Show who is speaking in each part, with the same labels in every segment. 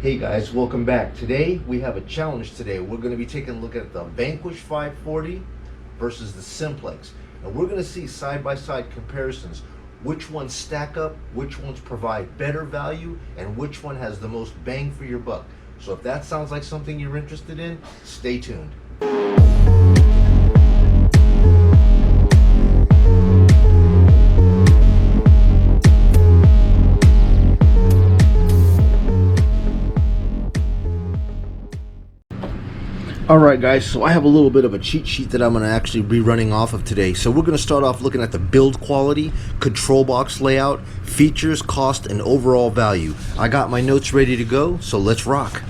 Speaker 1: Hey guys, welcome back. Today we have a challenge today. We're going to be taking a look at the Vanquish 540 versus the Simplex. And we're going to see side-by-side comparisons. Which ones stack up, which ones provide better value, and which one has the most bang for your buck. So if that sounds like something you're interested in, stay tuned. Alright guys, so I have a little bit of a cheat sheet that I'm going to actually be running off of today. So we're going to start off looking at the build quality, control box layout, features, cost, and overall value. I got my notes ready to go, so let's rock.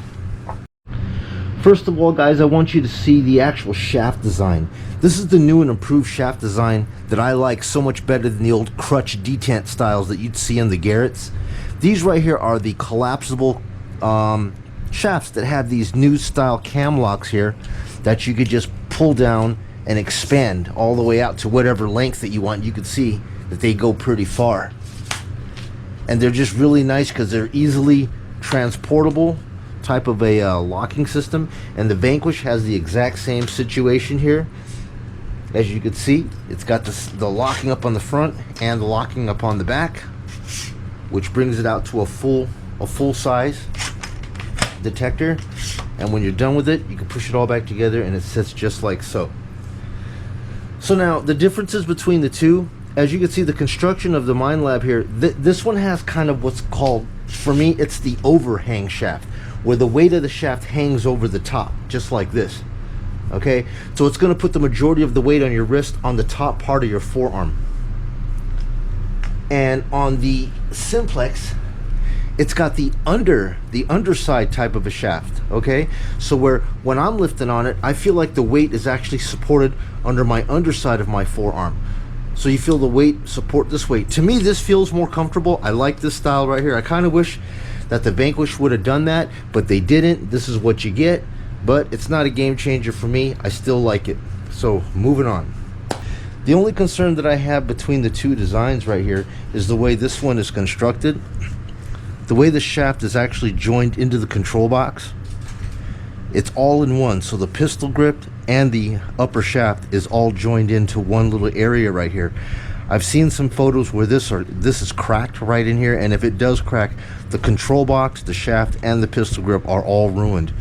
Speaker 1: First of all guys, I want you to see the actual shaft design. This is the new and improved shaft design that I like so much better than the old crutch detent styles that you'd see in the Garretts. These right here are the collapsible shafts that have these new style cam locks here that you could just pull down and expand all the way out to whatever length that you want. You can see that they go pretty far, and they're just really nice because they're easily transportable type of a locking system. And the Vanquish has the exact same situation here. As you can see, it's got the locking up on the front and the locking up on the back, which brings it out to a full size detector. And when you're done with it, you can push it all back together and it sits just like so. So now the differences between the two, as you can see, the construction of the Minelab here, this one has kind of what's called, for me, it's the overhang shaft, where the weight of the shaft hangs over the top just like this. Okay, so it's going to put the majority of the weight on your wrist on the top part of your forearm. And on the Simplex, it's got the underside type of a shaft. Okay, so when I'm lifting on it, I feel like the weight is actually supported under my underside of my forearm. So you feel the weight support this way. To me, this feels more comfortable. I like this style right here. I kind of wish that the Vanquish would have done that, but they didn't. This is what you get, but it's not a game changer for me. I still like it. So moving on. The only concern that I have between the two designs right here is the way this one is constructed. The way the shaft is actually joined into the control box, it's all in one. So the pistol grip and the upper shaft is all joined into one little area right here. I've seen some photos where this is cracked right in here, and if it does crack, the control box, the shaft, and the pistol grip are all ruined.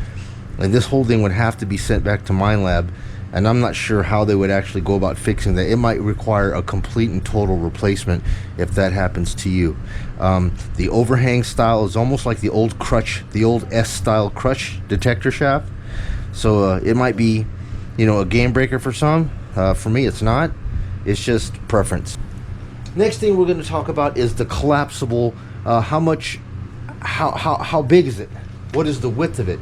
Speaker 1: And this whole thing would have to be sent back to Minelab, and I'm not sure how they would actually go about fixing that. It might require a complete and total replacement if that happens to you. The overhang style is almost like the old crutch, the old S-style crutch detector shaft. So it might be, a game breaker for some. For me, it's not. It's just preference. Next thing we're going to talk about is the collapsible. How big is it? What is the width of it?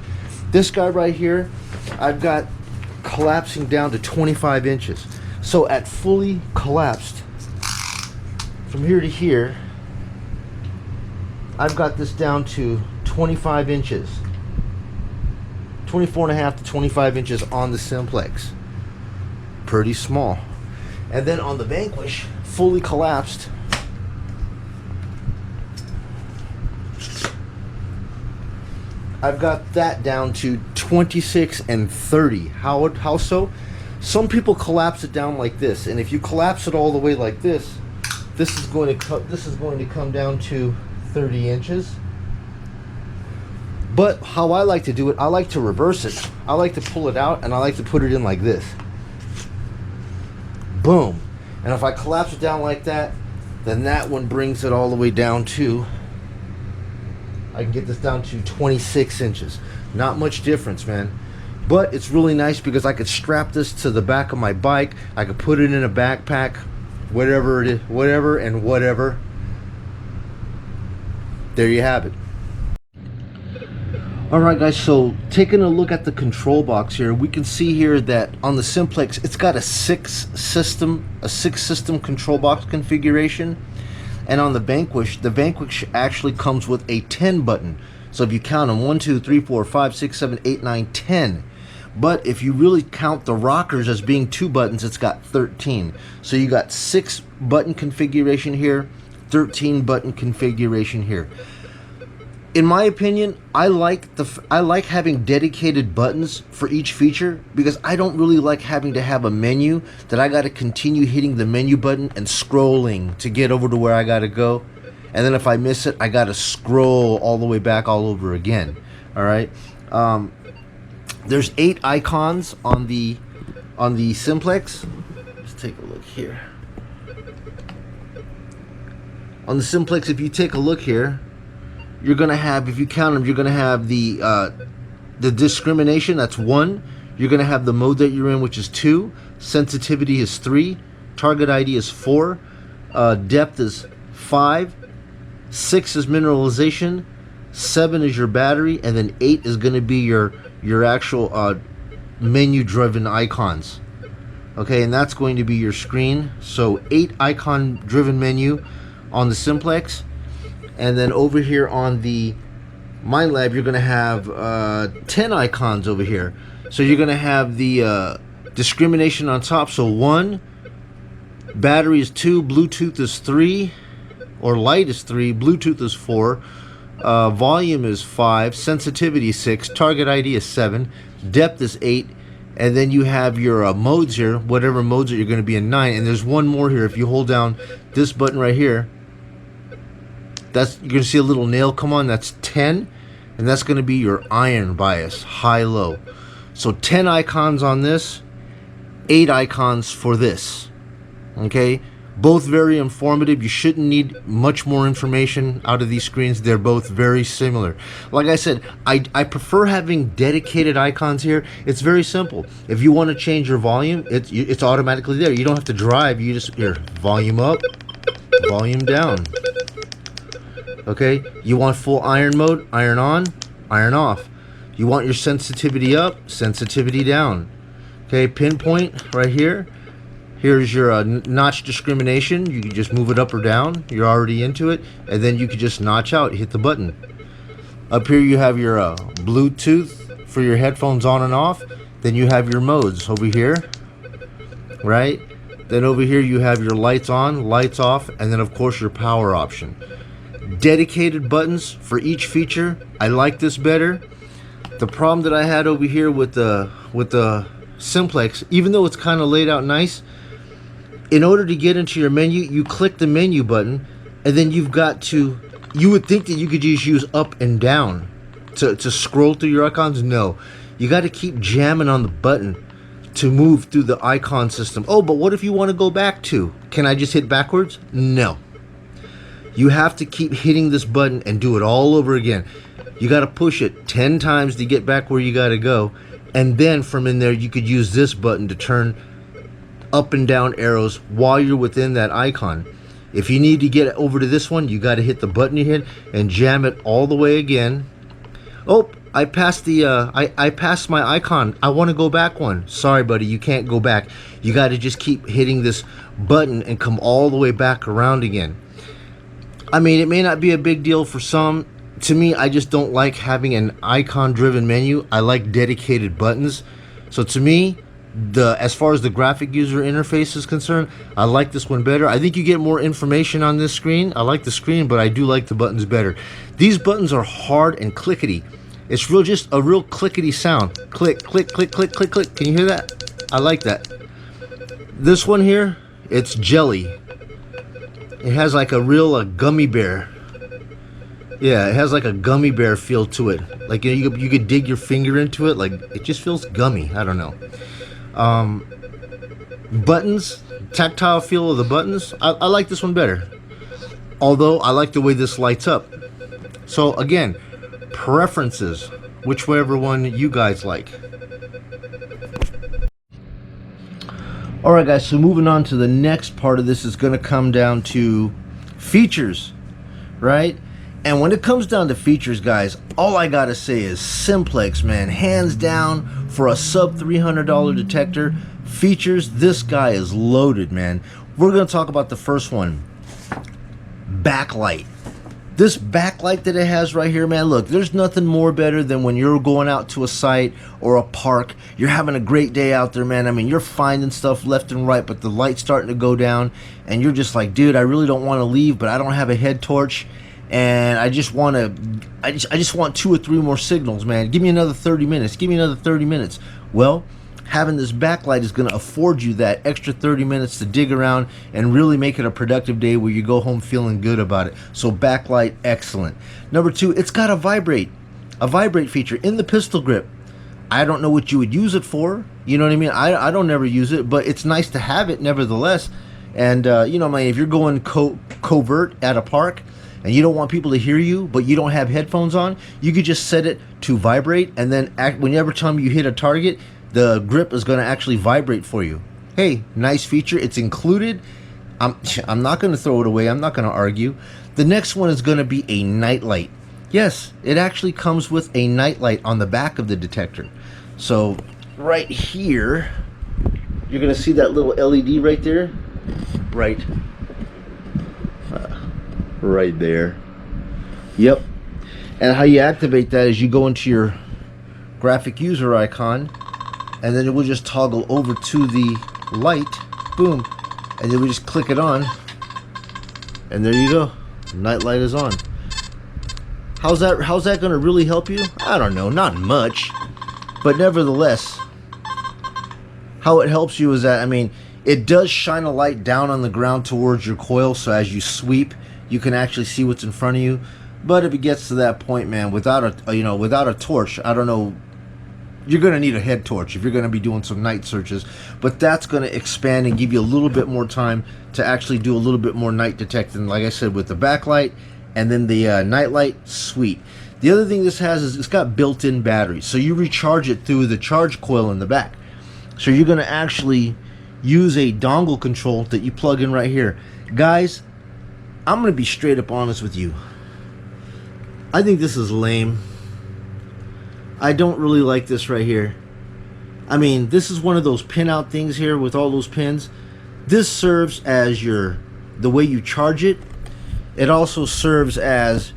Speaker 1: This guy right here, I've got collapsing down to 25 inches. So at fully collapsed, from here to here, I've got this down to 25 inches. 24.5 to 25 inches on the Simplex. Pretty small. And then on the Vanquish, fully collapsed, I've got that down to 26 and 30. How so? Some people collapse it down like this, and if you collapse it all the way like this, this is going to come down to 30 inches. But how I like to do it, I like to reverse it. I like to pull it out and I like to put it in like this. Boom. And if I collapse it down like that, then that one brings it all the way down to, I can get this down to 26 inches. Not much difference, man. But it's really nice because I could strap this to the back of my bike. I could put it in a backpack, whatever it is, whatever. There you have it. Alright guys, so taking a look at the control box here, we can see here that on the Simplex, it's got a six system control box configuration. And on the Vanquish actually comes with a 10 button. So if you count them, 1, 2, 3, 4, 5, 6, 7, 8, 9, 10. But if you really count the rockers as being 2 buttons, it's got 13. So you got 6 button configuration here, 13 button configuration here. in my opinion, I like having dedicated buttons for each feature, because I don't really like having to have a menu that I got to continue hitting the menu button and scrolling to get over to where I got to go, and then if I miss it, I got to scroll all the way back all over again. All right. There's 8 icons on the Simplex. Let's take a look here. On the Simplex, if you take a look here, you're gonna have, if you count them, you're gonna have the discrimination, that's 1. You're gonna have the mode that you're in, which is 2. Sensitivity is 3. Target ID is 4. Depth is 5. 6 is mineralization. 7 is your battery, and then 8 is gonna be your actual menu-driven icons. Okay, and that's going to be your screen. So 8 icon-driven menu on the Simplex. And then over here on the Minelab, you're going to have 10 icons over here. So you're going to have the discrimination on top. So 1, battery is 2, Bluetooth is 3, or light is 3, Bluetooth is 4, volume is 5, sensitivity is 6, target ID is 7, depth is 8, and then you have your modes here, whatever modes that you're going to be in, 9. And there's one more here. If you hold down this button right here, that's, you're going to see a little nail come on. That's 10, and that's going to be your iron bias, high-low. So 10 icons on this, 8 icons for this. Okay, both very informative. You shouldn't need much more information out of these screens. They're both very similar. Like I said, I prefer having dedicated icons here. It's very simple. If you want to change your volume, it's automatically there. You don't have to drive. You just, here, volume up, volume down. Okay, you want full iron mode, iron on, iron off. You want your sensitivity up, sensitivity down. Okay, pinpoint right here. Here's your notch discrimination. You can just move it up or down. You're already into it. And then you can just notch out, hit the button. Up here you have your Bluetooth for your headphones on and off. Then you have your modes over here, right? Then over here you have your lights on, lights off, and then of course your power option. Dedicated buttons for each feature. I like this better. The problem that I had over here with the Simplex, even though it's kind of laid out nice, in order to get into your menu, you click the menu button, and then you've got to, you would think that you could just use up and down to scroll through your icons. No, you got to keep jamming on the button to move through the icon system. Oh, but what if you want to go back to? Can I just hit backwards? No. You have to keep hitting this button and do it all over again. You got to push it 10 times to get back where you got to go. And then from in there, you could use this button to turn up and down arrows while you're within that icon. If you need to get over to this one, you got to hit the button you hit and jam it all the way again. Oh, I passed the I passed my icon. I want to go back one. Sorry, buddy, you can't go back. You got to just keep hitting this button and come all the way back around again. I mean, it may not be a big deal for some. To me, I just don't like having an icon-driven menu. I like dedicated buttons. So to me, as far as the graphic user interface is concerned, I like this one better. I think you get more information on this screen. I like the screen, but I do like the buttons better. These buttons are hard and clickety. It's just a real clickety sound. Click, click, click, click, click, click. Can you hear that? I like that. This one here, it's jelly. It has like a real gummy bear. Yeah, it has like a gummy bear feel to it. Like you could dig your finger into it. Like it just feels gummy. I don't know. Buttons, tactile feel of the buttons. I like this one better. Although I like the way this lights up. So again, preferences. Whichever one you guys like. Alright guys, so moving on to the next part of this is going to come down to features, right? And when it comes down to features, guys, all I gotta say is Simplex, man, hands down for a sub $300 detector. Features, this guy is loaded, man. We're going to talk about the first one, backlight. This backlight that it has right here, man, look, there's nothing more better than when you're going out to a site or a park. You're having a great day out there, man. I mean, you're finding stuff left and right, but the light's starting to go down, and you're just like, dude, I really don't want to leave, but I don't have a head torch. and I just want I just want 2 or 3 more signals, man. Give me another 30 minutes. Give me another 30 minutes. Well, having this backlight is going to afford you that extra 30 minutes to dig around and really make it a productive day where you go home feeling good about it. So backlight, excellent. Number 2, it's got a vibrate feature in the pistol grip. I don't know what you would use it for. You know what I mean? I don't ever use it, but it's nice to have it nevertheless. And you know, man, if you're going covert at a park and you don't want people to hear you, but you don't have headphones on, you could just set it to vibrate, and then whenever time you hit a target, the grip is going to actually vibrate for you. Hey, nice feature. It's included. I'm not going to throw it away. I'm not going to argue. The next one is going to be a night light. Yes, it actually comes with a night light on the back of the detector. So right here, you're going to see that little LED right there. Right there. Yep. And how you activate that is you go into your graphic user icon, and then it will just toggle over to the light. Boom. And then we just click it on, and there you go. Night light is on. How's that going to really help you? I don't know, not much, but nevertheless, how it helps you is that, I mean, it does shine a light down on the ground towards your coil, so as you sweep, you can actually see what's in front of you. But if it gets to that point, man, without a torch, I don't know. You're going to need a head torch if you're going to be doing some night searches, but that's going to expand and give you a little bit more time to actually do a little bit more night detecting, like I said, with the backlight and then the night light. Sweet. The other thing this has is it's got built-in batteries, so you recharge it through the charge coil in the back. So you're going to actually use a dongle control that you plug in right here. Guys, I'm going to be straight up honest with you. I think this is lame. I don't really like this right here. I mean, this is one of those pin-out things here with all those pins. This serves as the way you charge it. It also serves as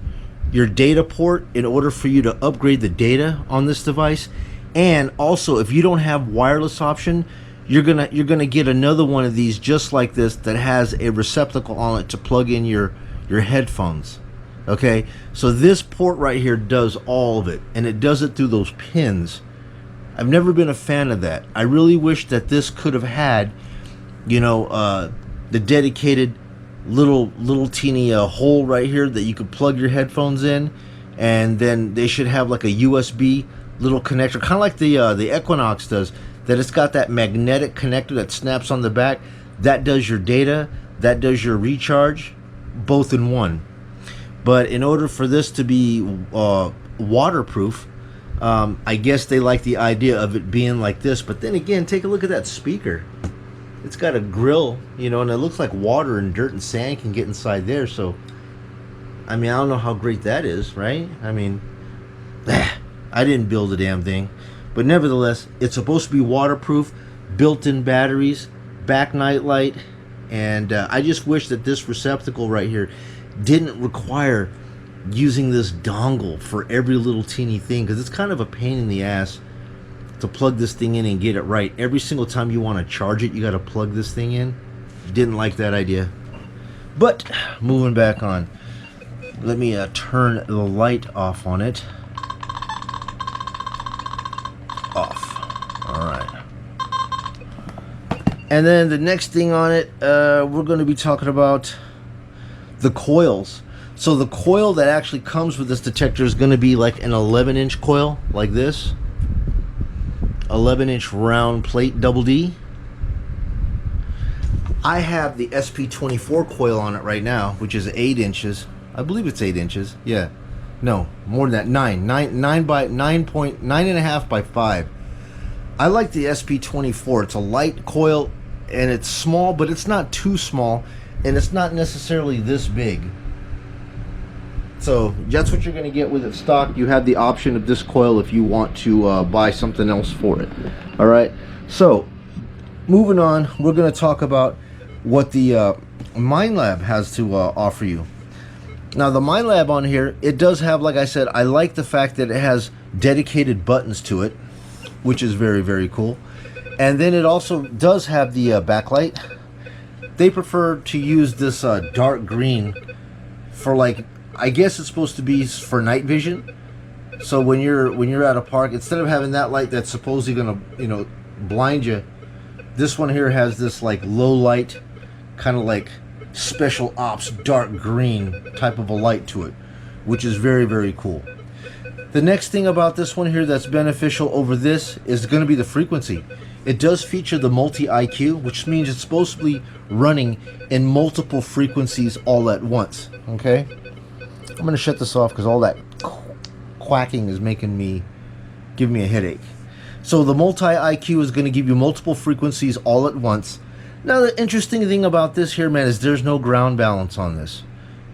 Speaker 1: your data port in order for you to upgrade the data on this device. And also, if you don't have wireless option, you're gonna get another one of these just like this that has a receptacle on it to plug in your headphones. Okay, so this port right here does all of it, and it does it through those pins. I've never been a fan of that. I really wish that this could have had, you know, the dedicated little teeny hole right here that you could plug your headphones in, and then they should have like a USB little connector, kind of like the Equinox does, that it's got that magnetic connector that snaps on the back. That does your data, that does your recharge, both in one. But in order for this to be waterproof, I guess they like the idea of it being like this. But then again, take a look at that speaker. It's got a grill, you know, and it looks like water and dirt and sand can get inside there. So, I mean, I don't know how great that is, right? I mean, I didn't build the damn thing. But nevertheless, it's supposed to be waterproof, built-in batteries, back night light, and I just wish that this receptacle right here didn't require using this dongle for every little teeny thing, because it's kind of a pain in the ass to plug this thing in and get it right. Every single time you want to charge it, you got to plug this thing in. Didn't like that idea. But moving back on, let me turn the light off on it. Off. All right. And then the next thing on it, we're going to be talking about the coils. So the coil that actually comes with this detector is going to be like an 11-inch coil, like this. 11-inch round plate, double D. I have the SP24 coil on it right now, which is 8 inches. I believe it's 8 inches. Yeah. No, more than that. 9.9.5 by 5. I like the SP24. It's a light coil, and it's small, but it's not too small, and it's not necessarily this big. So that's what you're going to get with it stock. You have the option of this coil if you want to buy something else for it. All right. So moving on, we're going to talk about what the Minelab has to offer you. Now the Minelab on here, it does have, like I said, I like the fact that it has dedicated buttons to it, which is very, very cool. And then it also does have the backlight. They prefer to use this dark green for, like, I guess it's supposed to be for night vision. So when you're at a park, instead of having that light that's supposedly gonna, you know, blind you, this one here has this like low light, kind of like special ops dark green type of a light to it, which is very, very cool. The next thing about this one here that's beneficial over this is going to be the frequency. It does feature the multi-IQ, which means it's supposed to be running in multiple frequencies all at once. Okay, I'm going to shut this off because all that quacking is giving me a headache. So the multi-IQ is going to give you multiple frequencies all at once. Now the interesting thing about this here, man, is there's no ground balance on this.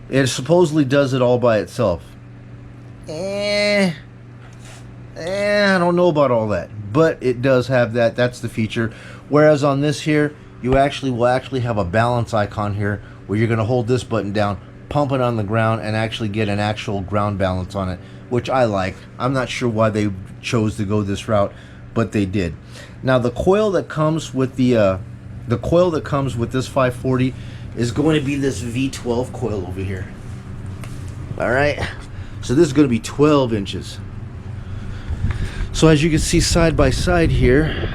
Speaker 1: It supposedly does it all by itself. I don't know about all that, but it does have that. That's the feature. Whereas on this here, you will actually have a balance icon here where you're going to hold this button down, pump it on the ground, and actually get an actual ground balance on it, which I like. I'm not sure why they chose to go this route, but they did. Now the coil that comes with this 540 is going to be this V12 coil over here. All right. So this is going to be 12 inches. So as you can see side by side here,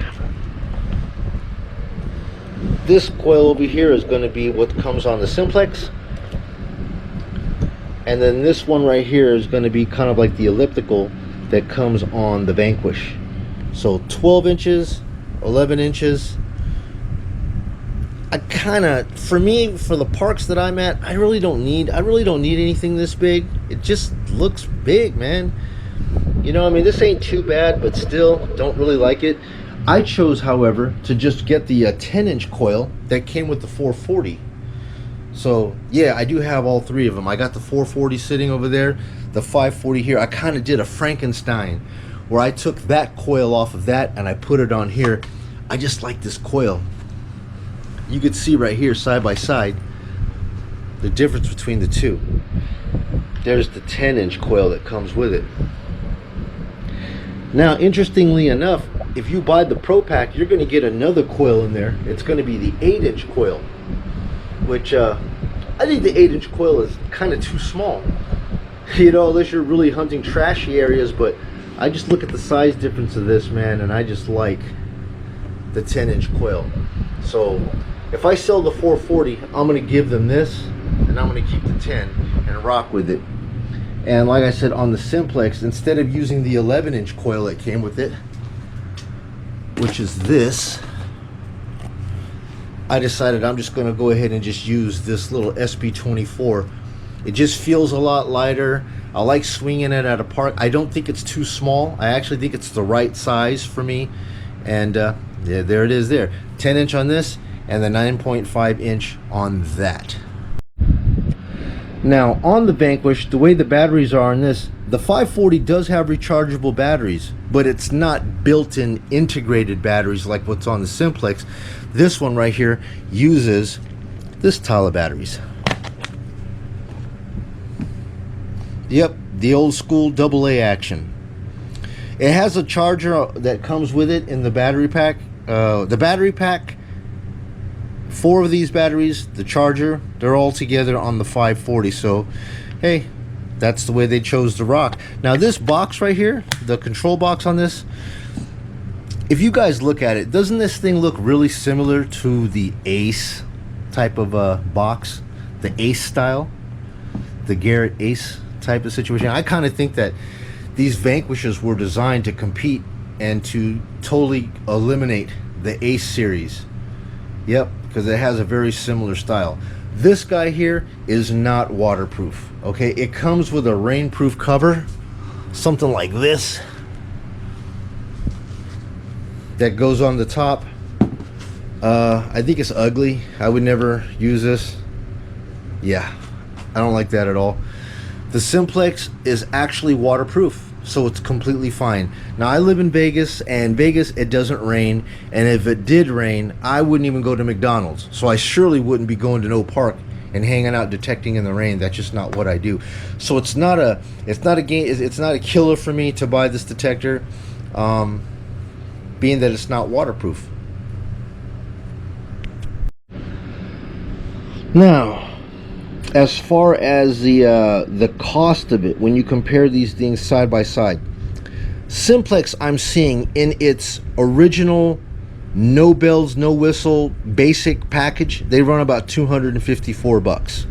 Speaker 1: this coil over here is going to be what comes on the Simplex. And then this one right here is going to be kind of like the elliptical that comes on the Vanquish. So 12 inches, 11 inches. For me, for the parks that I'm at, I really don't need anything this big. It just looks big, man. You know, I mean, this ain't too bad, but still don't really like it. I chose, however, to just get the 10-inch coil that came with the 440. So yeah, I do have all three of them. I got the 440 sitting over there, the 540 here. I kind of did a Frankenstein where I took that coil off of that and I put it on here. I just like this coil. You could see right here side by side the difference between the two. There's the 10-inch coil that comes with it. Now interestingly enough, if you buy the Pro Pack, you're going to get another coil in there. It's going to be the 8-inch coil, which I think the 8-inch coil is kind of too small, you know, unless you're really hunting trashy areas. But I just look at the size difference of this, man, and I just like the 10-inch coil. So if I sell the 440, I'm going to give them this, and I'm going to keep the 10 and rock with it. And like I said, on the Simplex, instead of using the 11-inch coil that came with it, which is this, I decided I'm just going to go ahead and just use this little SB24. It just feels a lot lighter. I like swinging it at a park. I don't think it's too small. I actually think it's the right size for me. And yeah, there it is there. 10-inch on this, and the 9.5 inch on that. Now on the Vanquish, the way the batteries are on this, the 540 does have rechargeable batteries, but it's not built-in integrated batteries like what's on the Simplex. This one right here uses this style of batteries. Yep, the old school AA action. It has a charger that comes with it in the battery pack. The battery pack, 4 of these batteries, the charger, they're all together on the 540. So hey, that's the way they chose to rock. Now this box right here, the control box on this, if you guys look at it, doesn't this thing look really similar to the Ace type of box, the Ace style, the Garrett Ace type of situation? I kind of think that these Vanquishes were designed to compete and to totally eliminate the Ace series. Yep, because it has a very similar style. This guy here is not waterproof. Okay, it comes with a rainproof cover, something like this, that goes on the top. I think it's ugly. I would never use this. Yeah, I don't like that at all. The Simplex is actually waterproof, so it's completely fine. Now I live in Vegas, and Vegas, it doesn't rain, and if it did rain, I wouldn't even go to McDonald's. So I surely wouldn't be going to no park and hanging out detecting in the rain. That's just not what I do. So it's not a killer for me to buy this detector, being that it's not waterproof. Now as far as the cost of it when you compare these things side by side, Simplex I'm seeing in its original no bells no whistle basic package, they run about 254 bucks.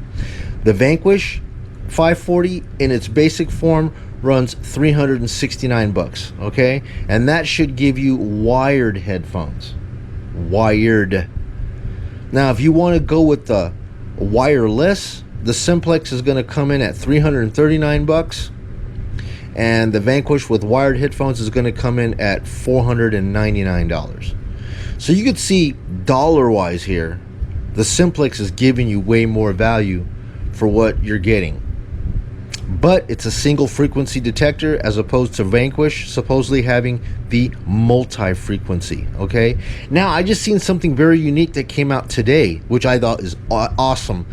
Speaker 1: The Vanquish 540 in its basic form runs 369 bucks, okay? And that should give you wired headphones. Wired. Now if you want to go with the wireless, the Simplex is going to come in at 339 bucks, and the Vanquish with wired headphones is going to come in at $499. So you could see dollar wise here, the Simplex is giving you way more value for what you're getting. But it's a single frequency detector as opposed to Vanquish supposedly having the multi-frequency, okay? Now, I just seen something very unique that came out today, which I thought is awesome.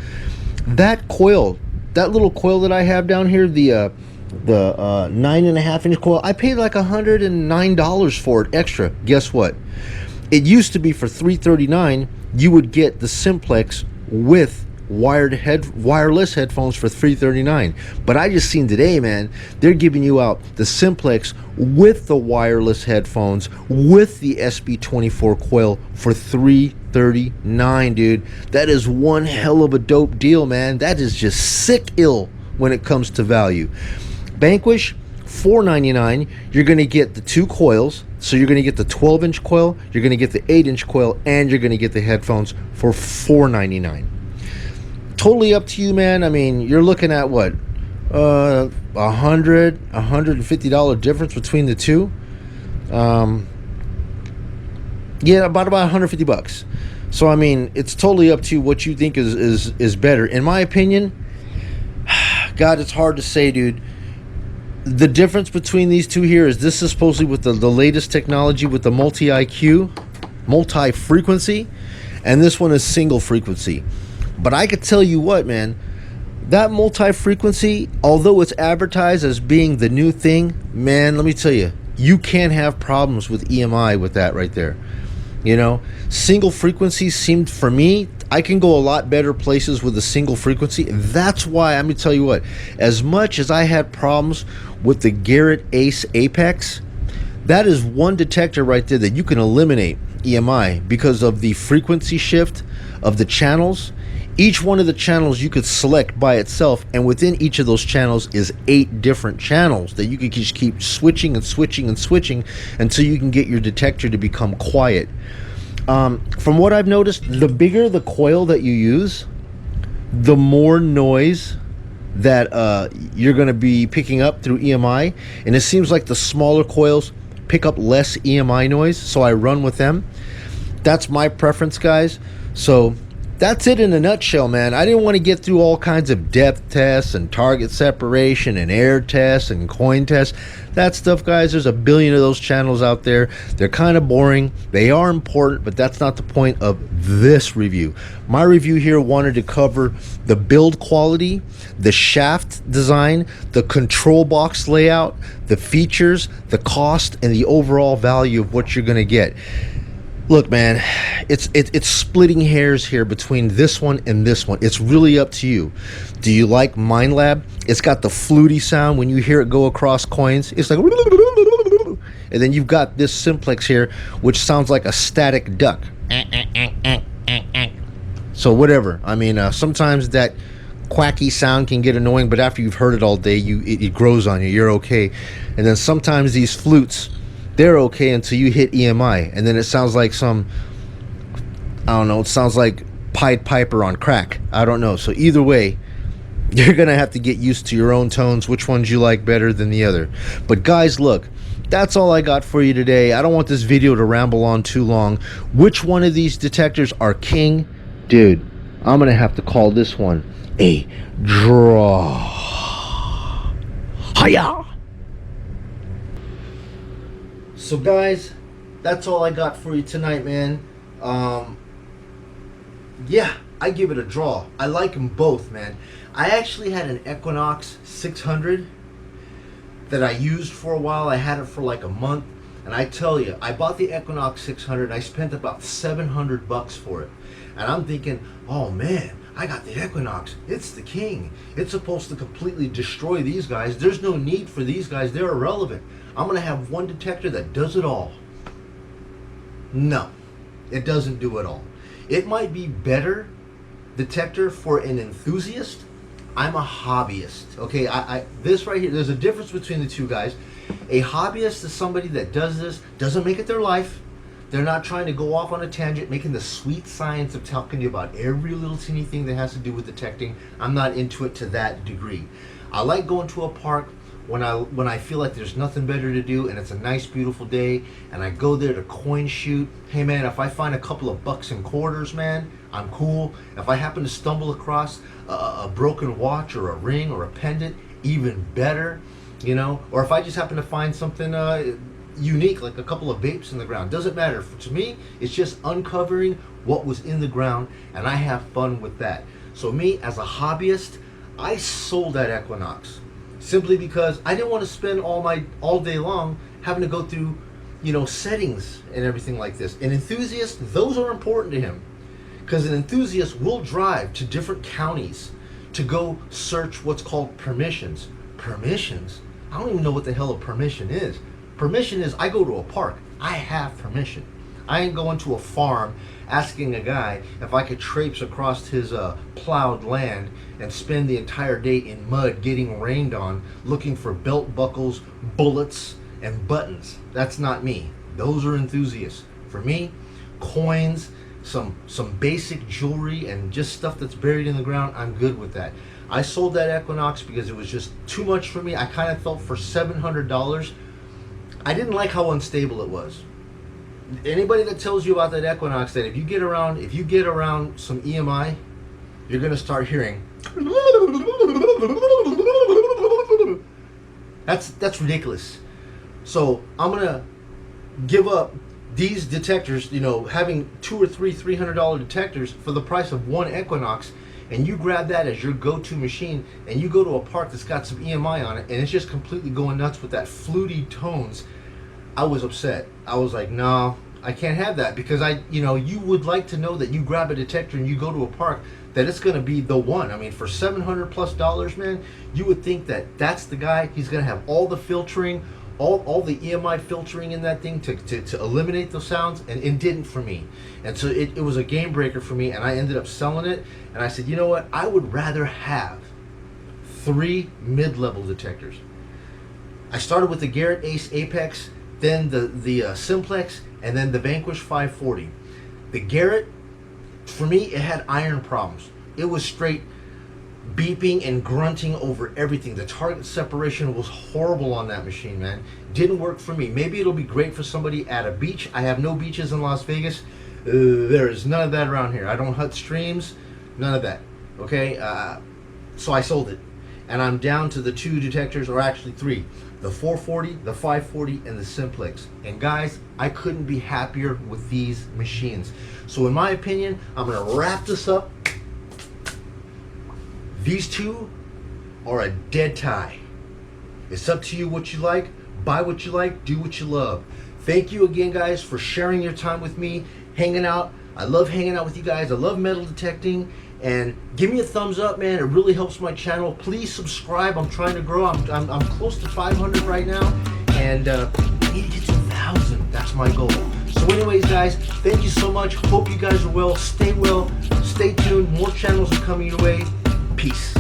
Speaker 1: That coil, that little coil that I have down here, the 9.5-inch coil, I paid like $109 for it extra. Guess what? It used to be for $339, you would get the Simplex with wireless headphones for $339. But I just seen today, man, they're giving you out the Simplex with the wireless headphones with the SB24 coil for $339, dude. That is one hell of a dope deal, man. That is just sick ill when it comes to value. Vanquish $499, you're going to get the two coils. So you're going to get the 12-inch coil, you're going to get the 8-inch coil, and you're going to get the headphones for $499. Totally up to you, man. I mean, you're looking at what, $150 difference between the two. Yeah, about 150 bucks. So I mean, it's totally up to you what you think is better. In my opinion, God, it's hard to say, dude. The difference between these two here is this is supposedly with the latest technology with the multi-IQ, multi-frequency, and this one is single frequency. But I could tell you what, man, that multi-frequency, although it's advertised as being the new thing, man, let me tell you, you can't have problems with EMI with that right there. You know, single frequency seemed, for me, I can go a lot better places with a single frequency. That's why, I'm going to tell you what, as much as I had problems with the Garrett Ace Apex, that is one detector right there that you can eliminate EMI because of the frequency shift of the channels. Each one of the channels you could select by itself, and within each of those channels is 8 different channels that you could just keep switching and switching and switching until you can get your detector to become quiet. From what I've noticed, the bigger the coil that you use, the more noise that you're going to be picking up through EMI, and it seems like the smaller coils pick up less EMI noise, so I run with them. That's my preference, guys. So that's it in a nutshell, man. I didn't want to get through all kinds of depth tests and target separation and air tests and coin tests. That stuff, guys, there's a billion of those channels out there. They're kind of boring. They are important, but that's not the point of this review. My review here wanted to cover the build quality, the shaft design, the control box layout, the features, the cost, and the overall value of what you're going to get. Look, man, it's splitting hairs here between this one and this one. It's really up to you. Do you like Minelab? It's got the fluty sound when you hear it go across coins. It's like, and then you've got this Simplex here, which sounds like a static duck. So whatever. I mean, sometimes that quacky sound can get annoying, but after you've heard it all day, it grows on you. You're okay. And then sometimes these flutes, they're okay until you hit EMI, and then it sounds like some, I don't know, it sounds like Pied Piper on crack. I don't know. So either way, you're gonna have to get used to your own tones, which ones you like better than the other. But guys, look, that's all I got for you today. I don't want this video to ramble on too long. Which one of these detectors are king? Dude, I'm gonna have to call this one a draw. Hiya! So guys, that's all I got for you tonight, man. Yeah, I give it a draw. I like them both, man. I actually had an Equinox 600 that I used for a while. I had it for like a month, and I tell you, I bought the Equinox 600 and I spent about $700 for it. And I'm thinking, oh man, I got the Equinox. It's the king. It's supposed to completely destroy these guys. There's no need for these guys. They're irrelevant. I'm going to have one detector that does it all. No, it doesn't do it all. It might be better detector for an enthusiast. I'm a hobbyist. Okay, this right here, there's a difference between the two guys. A hobbyist is somebody that does this, doesn't make it their life. They're not trying to go off on a tangent, making the sweet science of talking to you about every little teeny thing that has to do with detecting. I'm not into it to that degree. I like going to a park when I feel like there's nothing better to do and it's a nice beautiful day and I go there to coin shoot. Hey man, if I find a couple of bucks and quarters, man, I'm cool. If I happen to stumble across a broken watch or a ring or a pendant, even better, you know. Or if I just happen to find something unique, like a couple of vapes in the ground, doesn't matter. To me, it's just uncovering what was in the ground, and I have fun with that. So me, as a hobbyist, I sold that Equinox simply because I didn't want to spend all day long having to go through, you know, settings and everything like this. An enthusiast, those are important to him, because an enthusiast will drive to different counties to go search what's called permissions. Permissions? I don't even know what the hell a permission is. Permission is I go to a park, I have permission. I ain't going to a farm asking a guy if I could traipse across his plowed land and spend the entire day in mud getting rained on looking for belt buckles, bullets, and buttons. That's not me. Those are enthusiasts. For me, coins, some basic jewelry, and just stuff that's buried in the ground, I'm good with that. I sold that Equinox because it was just too much for me. I kind of felt for $700, I didn't like how unstable it was. Anybody that tells you about that Equinox, that if you get around some EMI, you're gonna start hearing that's ridiculous. So I'm gonna give up these detectors, you know, having $200 or $300 detectors for the price of one Equinox, and you grab that as your go-to machine, and you go to a park that's got some EMI on it, and it's just completely going nuts with that fluty tones. I was upset. I was like, no, I can't have that, because you would like to know that you grab a detector and you go to a park that it's going to be the one. I mean, for $700+, man, you would think that that's the guy. He's going to have all the filtering, all the EMI filtering in that thing to eliminate those sounds, and it didn't for me. And so it was a game breaker for me, and I ended up selling it. And I said, you know what? I would rather have 3 mid-level detectors. I started with the Garrett Ace Apex, then the Simplex, and then the Vanquish 540. The Garrett, for me, it had iron problems. It was straight beeping and grunting over everything. The target separation was horrible on that machine, man. Didn't work for me. Maybe it'll be great for somebody at a beach. I have no beaches in Las Vegas. There is none of that around here. I don't hunt streams, none of that. Okay, so I sold it, and I'm down to the 2 detectors, or actually 3. The 440, the 540, and the Simplex. And guys, I couldn't be happier with these machines. So in my opinion, I'm going to wrap this up. These 2 are a dead tie. It's up to you what you like. Buy what you like. Do what you love. Thank you again, guys, for sharing your time with me, hanging out. I love hanging out with you guys. I love metal detecting. And give me a thumbs up, man. It really helps my channel. Please subscribe. I'm trying to grow. I'm close to 500 right now, and I need to get to 1,000. That's my goal. So anyways, guys, thank you so much. Hope you guys are well. Stay tuned. More channels are coming your way. Peace.